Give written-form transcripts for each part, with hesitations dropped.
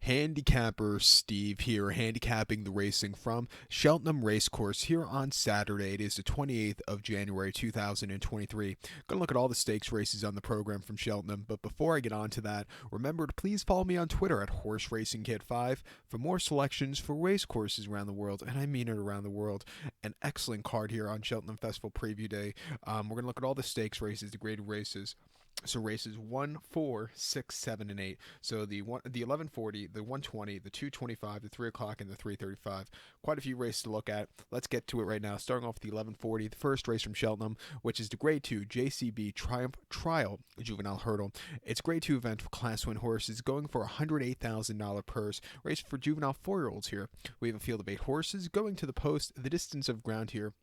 Handicapper Steve here, handicapping the racing from Cheltenham Racecourse here on Saturday. It is the 28th of January 2023. Gonna look at all the stakes races on the program from Cheltenham, but before I get on to that, remember to please follow me on Twitter at HorseRacingKid5 for more selections for racecourses around the world, and I mean it around the world. An excellent card here on Cheltenham Festival Preview Day. We're gonna look at all the stakes races, the graded races. So races 1, 4, 6, 7, and 8. So the 1140, the 120, the 225, the 3 o'clock, and the 335. Quite a few races to look at. Let's get to it right now. Starting off with the 1140, the first race from Cheltenham, which is the Grade 2 JCB Triumph Trial Juvenile Hurdle. It's Grade 2 event for Class 1 horses, going for a $108,000 purse. Race for juvenile 4-year-olds here. We have a field of 8 horses going to the post. The distance of ground here,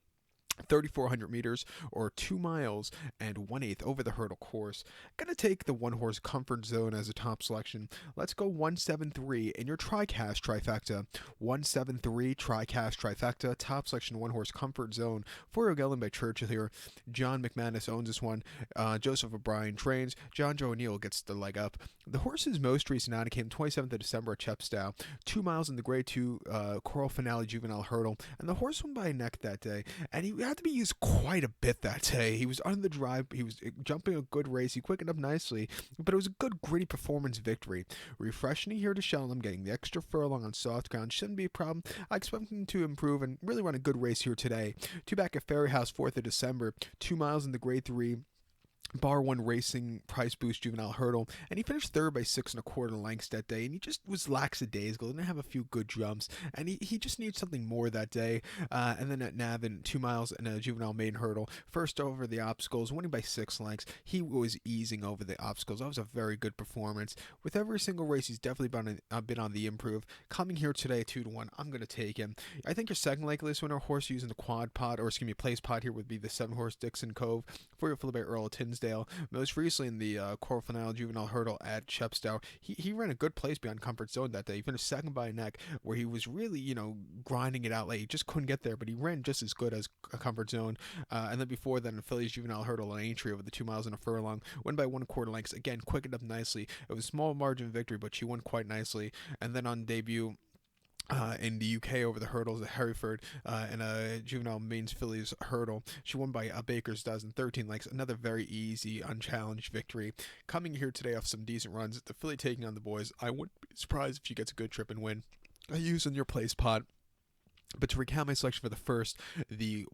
3,400 meters or 2 miles and 1/8 over the hurdle course. Gonna take the 1-horse Comfort Zone as a top selection. Let's go 173 in your TriCash trifecta. 173 TriCash trifecta, top selection 1-horse Comfort Zone. 4-year gelding by Churchill here. John McManus owns this one. Joseph O'Brien trains. John Joe O'Neill gets the leg up. The horse's most recent outing came 27th of December at Chepstow. 2 miles in the Grade 2 Choral Finale Juvenile Hurdle, and the horse won by a neck that day, and he had to be used quite a bit that day. He was on the drive, he was jumping a good race, he quickened up nicely, but it was a good gritty performance victory. Refreshing here to Cheltenham, getting the extra furlong on soft ground shouldn't be a problem. I expect him to improve and really run a good race here today. 2 back at Ferry House, 4th of December, 2 miles in the Grade 3 Bar 1 Racing Price Boost Juvenile Hurdle, and he finished 3rd by 6 1/4 lengths that day, and he just was lackadaisical, didn't have a few good jumps, and he just needed something more that day. And then at Navan, 2 miles in a Juvenile Maiden Hurdle, first over the obstacles, winning by 6 lengths. He was easing over the obstacles. That was a very good performance. With every single race, he's definitely been on the improve. Coming here today, 2-1, I'm going to take him. I think your second likeliest winner horse using the quad pot, or excuse me, place pot here would be the 7-horse Dixon Cove, 4-year Philip Earl of Tinsdale. Most recently in the Choral Finale Juvenile Hurdle at Chepstow, he ran a good place beyond Comfort Zone that day. He finished 2nd by a neck, where he was really, grinding it out late. He just couldn't get there, but he ran just as good as a Comfort Zone. And then before that, in Philly's Juvenile Hurdle on Aintree over the 2 miles and a furlong, won by 1/4 lengths. Again, quickened up nicely. It was a small margin victory, but she won quite nicely. And then on debut, in the UK over the hurdles at Hereford in a Juvenile Mains Fillies Hurdle. She won by a baker's dozen, 13 lengths. Another very easy, unchallenged victory. Coming here today off some decent runs, the filly taking on the boys. I wouldn't be surprised if she gets a good trip and win. I use in your place pot. But to recount my selection for the first, the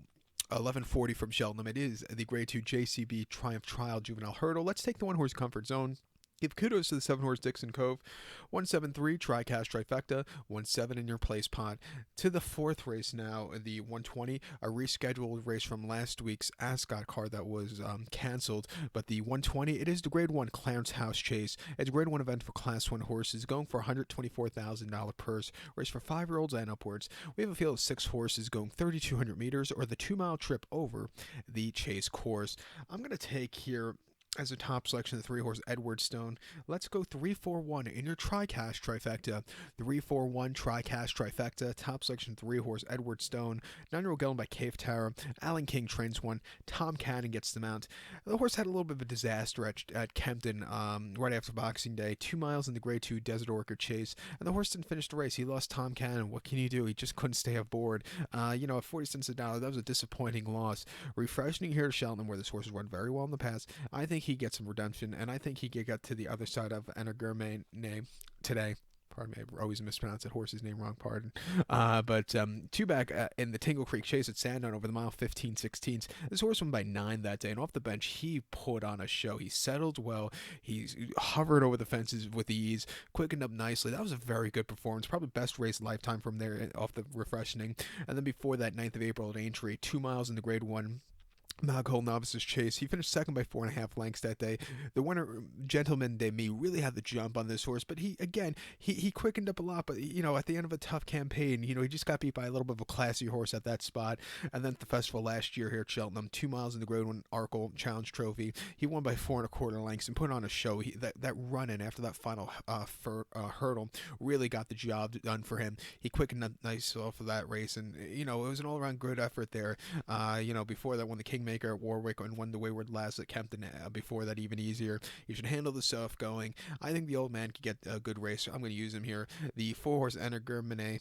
1140 from Cheltenham, it is the Grade 2 JCB Triumph Trial Juvenile Hurdle. Let's take the 1-horse Comfort Zone. Give kudos to the 7-horse Dixon Cove. 173 TriCash trifecta, 1-7 in your place pot. To the 4th race now, the 120, a rescheduled race from last week's Ascot card that was canceled. But the 120, it is the Grade 1 Clarence House Chase. It's a Grade 1 event for Class 1 horses, going for a $124,000 purse. Race for 5-year-olds and upwards. We have a field of 6 horses going 3,200 meters, or the 2-mile trip over the Chase course. I'm going to take here as a top selection, the 3-horse Edward Stone. Let's go 3-4-1 in your TriCash trifecta. 3-4-1 TriCash trifecta. Top selection, 3-horse Edward Stone. 9-year-old gelding by Cave Tower. Alan King trains one. Tom Cannon gets the mount. The horse had a little bit of a disaster at Kempton right after Boxing Day. 2 miles in the Grade 2 Desert Orchid Chase, and the horse didn't finish the race. He lost Tom Cannon. What can you do? He just couldn't stay aboard. At 40 cents a dollar, that was a disappointing loss. Refreshing here to Cheltenham, where this horse has run very well in the past. I think he gets some redemption, and I think he could get to the other side of Anna Gourmet name today. Pardon me, I always mispronounce that horse's name wrong, pardon. But 2 back in the Tingle Creek Chase at Sandown over the mile 15/16. This horse won by 9 that day, and off the bench, he put on a show. He settled well. He hovered over the fences with ease, quickened up nicely. That was a very good performance, probably best race lifetime from there off the refreshing. And then before that, 9th of April at Aintree, 2 miles in the Grade 1 Maghole Novices Chase. He finished 2nd by 4.5 lengths that day. The winner, Gentleman de Me, really had the jump on this horse, but he quickened up a lot. But at the end of a tough campaign, he just got beat by a little bit of a classy horse at that spot. And then at the festival last year here at Cheltenham, 2 miles in the Grade 1 Arkle Challenge Trophy, he won by 4 1/4 lengths and put on a show. That run in after that final hurdle really got the job done for him. He quickened up nice off of that race, and it was an all around good effort there. Before that, won the King Maker at Warwick and won the Wayward Lass at Kempton before that, even easier. He should handle the stuff going. I think the old man could get a good race. I'm going to use him here. The 4-horse Energermine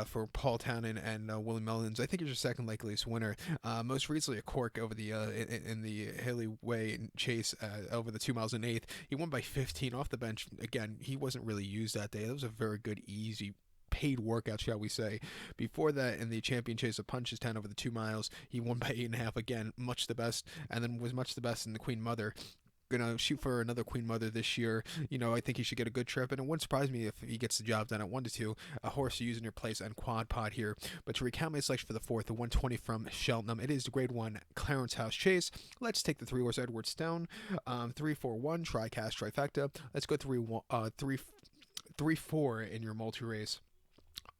for Paul Townend and Willie Mullins. I think he's your second likeliest winner. Most recently a Cork over the in the Haley Way Chase over the 2 miles and 1/8. He won by 15 off the bench. Again, he wasn't really used that day. That was a very good, easy paid workout, shall we say. Before that, in the Champion Chase of Punchestown over the 2 miles, he won by 8.5. Again, much the best, and then was much the best in the Queen Mother. Gonna shoot for another Queen Mother this year. I think he should get a good trip, and it wouldn't surprise me if he gets the job done at 1-2. A horse to use in your place on Quad Pod here. But to recount my selection for the fourth, the 120 from Cheltenham, it is the Grade 1 Clarence House Chase. Let's take the 3-horse Edward Stone, 3-4-1 Tricast Trifecta. Let's go 3-4 in your multi-race.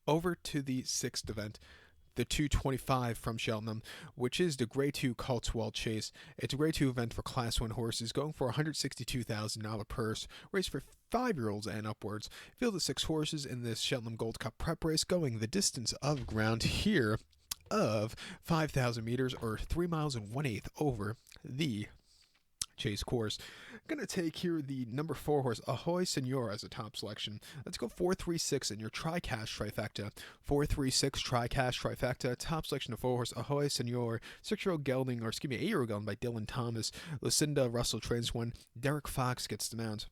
Over to the sixth event, the 225 from Cheltenham, which is the Grade 2 Cotswold Chase. It's a Grade 2 event for Class 1 horses, going for $162,000 purse, race for 5-year-olds and upwards. Field of 6 horses in this Cheltenham Gold Cup prep race, going the distance of ground here of 5,000 meters, or 3 miles and 1/8 over the Chase course. Gonna take here the number 4 horse Ahoy Senor as a top selection. Let's go 4-3-6 in your Tricast Trifecta. 4-3-6 Tricast Trifecta. Top selection of 4 horse Ahoy Senor. 8-year-old gelding by Dylan Thomas. Lucinda Russell trains one. Derek Fox gets the mount.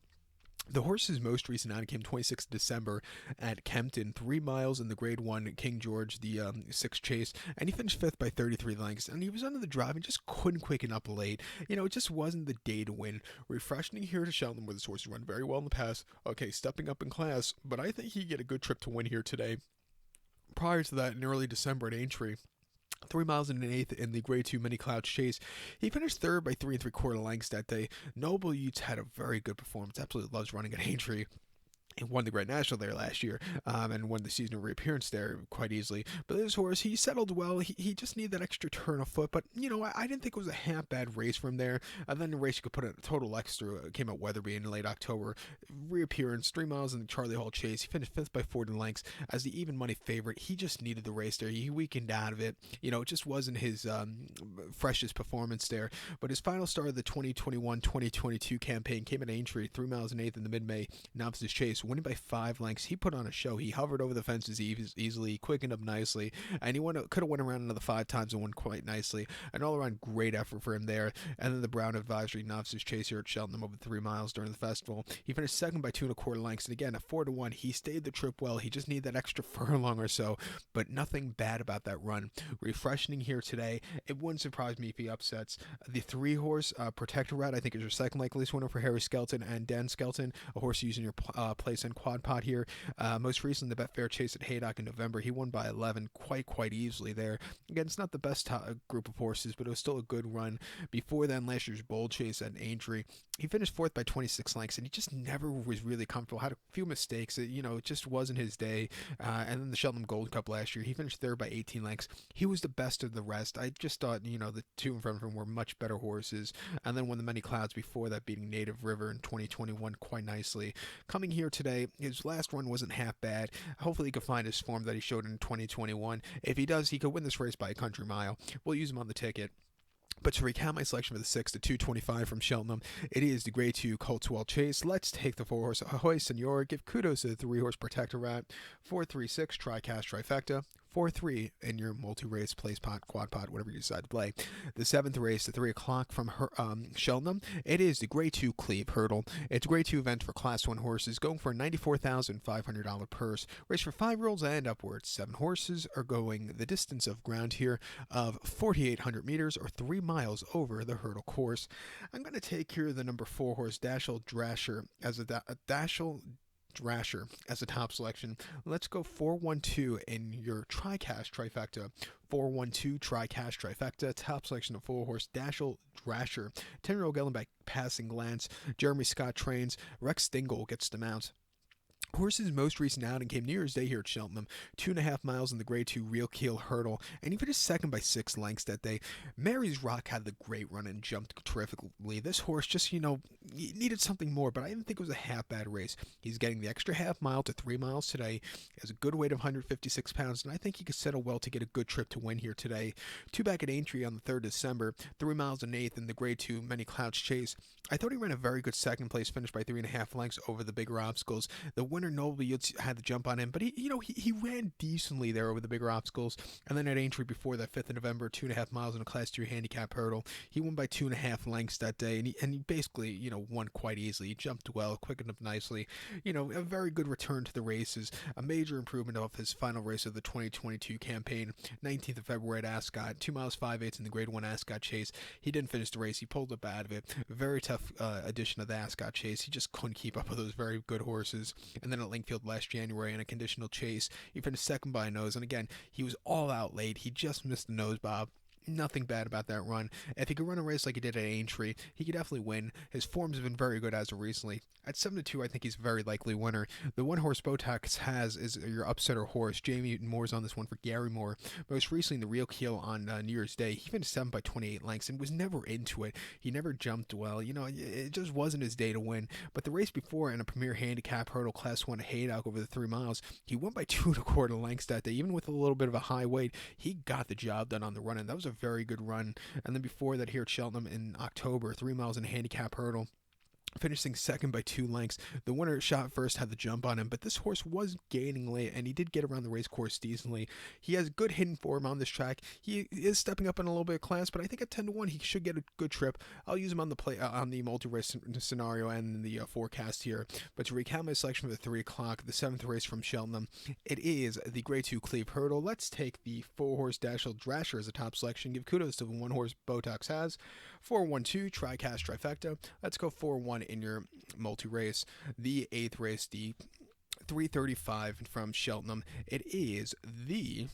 The horse's most recent outing came 26th December at Kempton, 3 miles in the Grade 1 King George, the 6th Chase, and he finished 5th by 33 lengths, and he was under the drive and just couldn't quicken up late. It just wasn't the day to win. Refreshing here to Cheltenham, where this horse has run very well in the past. Okay, stepping up in class, but I think he get a good trip to win here today. Prior to that, in early December at Aintree, 3 miles and 1/8 in the Grade 2 Mini Clouds Chase. He finished 3rd by 3 3/4 lengths that day. Noble Utes had a very good performance. Absolutely loves running at Aintree. He won the Great National there last year, and won the seasonal reappearance there quite easily. But this horse, he settled well. He just needed that extra turn of foot. But, I didn't think it was a half-bad race from there. And then the race you could put a total X through. It came at Weatherby in late October. Reappearance, 3 miles in the Charlie Hall Chase. He finished 5th by 40 lengths as the even money favorite. He just needed the race there. He weakened out of it. It just wasn't his freshest performance there. But his final start of the 2021-2022 campaign came at Aintree, 3 miles and 1/8 in the mid-May Novices Chase, winning by 5 lengths. He put on a show. He hovered over the fences easily, quickened up nicely, and he could have went around another 5 times and won quite nicely. An all-around great effort for him there. And then the Brown Advisory Novices Chase here at Cheltenham over 3 miles during the festival. He finished 2nd by 2 1/4 lengths, and again, at 4-1, he stayed the trip well. He just needed that extra furlong or so, but nothing bad about that run. Refreshing here today. It wouldn't surprise me if he upsets. The 3-horse Protector Rat, I think, is your second likeliest winner for Harry Skelton and Dan Skelton, a horse using your place in Quad Pod here. Most recently, the Betfair Chase at Haydock in November, he won by 11 quite easily there. Again, it's not the best group of horses, but it was still a good run. Before then, last year's Bold Chase at Aintree, he finished 4th by 26 lengths, and he just never was really comfortable. Had a few mistakes. It just wasn't his day. And then the Cheltenham Gold Cup last year, he finished 3rd by 18 lengths. He was the best of the rest. I just thought, the 2 in front of him were much better horses. And then won the Many Clouds before that, beating Native River in 2021 quite nicely. Coming here today, his last run wasn't half bad. Hopefully he could find his form that he showed in 2021. If he does, he could win this race by a country mile. We'll use him on the ticket. But to recount my selection for the 6th, the 225 from Cheltenham, it is the Grade 2 Cotswold Chase. Let's take the 4-horse Ahoy Senor. Give kudos to the 3-horse Protector Rat. 4-3-6 Tricast Trifecta. 4-3 in your multi-race place pot, quad pot, whatever you decide to play. The 7th race, the 3 o'clock from Cheltenham, it is the Grade 2 Cleeve Hurdle. It's a Grade 2 event for Class 1 horses, going for a $94,500 purse. Race for 5-year-olds and upwards. 7 horses are going the distance of ground here of 4,800 meters, or 3 miles over the hurdle course. I'm going to take here the number 4 horse Dashel Drasher as a top selection. Let's go 4-1-2 in your Tricast Trifecta. 4-1-2 Tricast Trifecta. Top selection of 4 horse Dashel Drasher. 10-year-old gelding by Passing Glance. Jeremy Scott trains. Rex Dingle gets the mount. Horse's most recent outing came New Year's Day here at Cheltenham, 2.5 miles in the Grade 2 Real Keel Hurdle, and he finished second by 6 lengths that day. Mary's Rock had the great run and jumped terrifically. This horse just, needed something more, but I didn't think it was a half bad race. He's getting the extra half mile to 3 miles today. He has a good weight of 156 pounds, and I think he could settle well to get a good trip to win here today. Two back at Aintree on the 3rd December, 3 miles and 8th in the Grade 2 Many Clouds Chase. I thought he ran a very good second place finish by 3.5 lengths over the bigger obstacles. The winner, Noble Yields, had the jump on him, but he ran decently there over the bigger obstacles. And then at Aintree before that, 5th of November, 2.5 miles in a Class 2 handicap hurdle. He won by 2.5 lengths that day, and he basically, won quite easily. He jumped well, quickened up nicely. A very good return to the races. A major improvement off his final race of the 2022 campaign, 19th of February at Ascot, 2 miles 5/8 in the Grade 1 Ascot Chase. He didn't finish the race. He pulled up out of it. Very tough edition of the Ascot Chase. He just couldn't keep up with those very good horses. And then at Lingfield last January in a conditional chase, he finished second by a nose. And again, he was all out late. He just missed the nose bob. Nothing bad about that run. If he could run a race like he did at Aintree, he could definitely win. His forms have been very good as of recently. At 7-2, I think he's a very likely winner. The one horse Botox has is your upsetter horse. Jamie Moore's on this one for Gary Moore. Most recently in the Real Keel on New Year's Day, he finished 7 by 28 lengths and was never into it. He never jumped well. It just wasn't his day to win. But the race before in a Premier Handicap Hurdle Class 1 Haydock over the 3 miles, he won by 2.25 lengths that day. Even with a little bit of a high weight, he got the job done on the run, and that was a very good run. And then before that here at Cheltenham in October, 3 miles in a handicap hurdle, finishing second by 2 lengths. The winner shot first, had the jump on him, but this horse was gaining late, and he did get around the race course decently. He has good hidden form on this track. He is stepping up in a little bit of class, but I think at 10-1 he should get a good trip. I'll use him on the multi-race scenario and the forecast here. But to recap my selection for the 3 o'clock, the 7th race from Cheltenham, it is the Grade 2 Cleeve Hurdle. Let's take the 4-horse Dashel Drasher as a top selection. Give kudos to the 1-horse Botox has. 4-1-2 Tricast Trifecta. Let's go 4-1 in your multi-race. The 8th race, the 3:35 from Cheltenham. It is the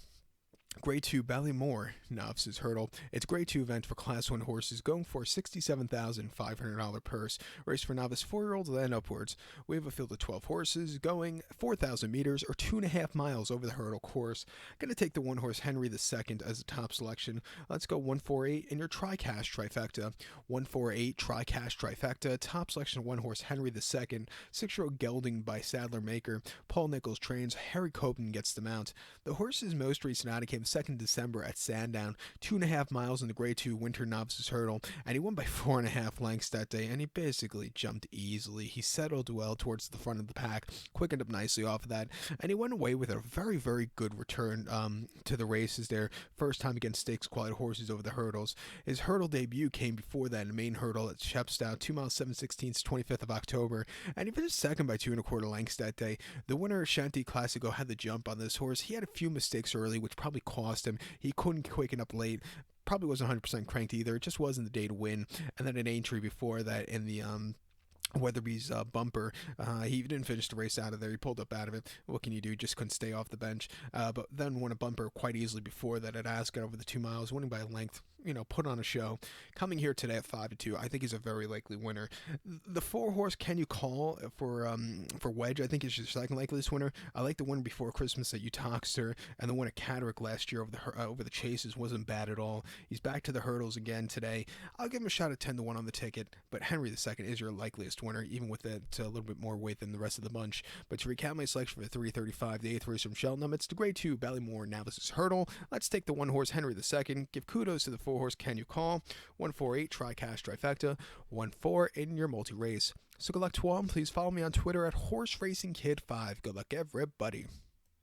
Grade 2 Ballymore Novices Hurdle. It's a Grade 2 event for Class 1 horses going for a $67,500 purse. Race for novice 4-year-olds and upwards. We have a field of 12 horses going 4,000 meters or 2.5 miles over the hurdle course. Going to take the 1-horse Henry II as the top selection. Let's go 148 in your Tricast Trifecta. 148 Tricast Trifecta. Top selection 1-horse Henry II. 6-year-old gelding by Sadler Maker. Paul Nichols trains. Harry Copen gets the mount. The horse's most recent outing came 2nd December at Sandown, 2.5 miles in the Grade 2 Winter Novices Hurdle, and he won by 4.5 lengths that day, and he basically jumped easily. He settled well towards the front of the pack, quickened up nicely off of that, and he went away with a very, very good return to the races there. First time against stakes quality horses over the hurdles. His hurdle debut came before that in the main hurdle at Shepstow, 2 miles 7/16, 25th of October, and he finished second by 2.25 lengths that day. The winner, Shanty Classico, had the jump on this horse. He had a few mistakes early, which probably cost him. He couldn't quicken up late. Probably wasn't 100% cranked either. It just wasn't the day to win. And then an Aintree before that in the Weatherby's bumper. He didn't finish the race out of there. He pulled up out of it. What can you do? Just couldn't stay off the bench. But then won a bumper quite easily before that at Ascot over the 2 miles, winning by a length. Put on a show. Coming here today at 5-2, I think he's a very likely winner. The 4-horse Can You Call for Wedge, I think is your second likeliest winner. I like the winner before Christmas at Utoxter, and the one at Catterick last year over the Chases wasn't bad at all. He's back to the hurdles again today. I'll give him a shot at 10-1 on the ticket, but Henry II is your likeliest winner, even with that a little bit more weight than the rest of the bunch. But to recap my selection for the 3:35, the 8th race from Cheltenham, it's the Grade 2 Ballymore Novices Hurdle. Let's take the 1-horse Henry II. Give kudos to the 4-horse Can You Call. 148 Tricast Trifecta. 1-4 in your multi-race. So good luck to all. Please follow me on Twitter at HorseRacingKid5. Good luck, everybody.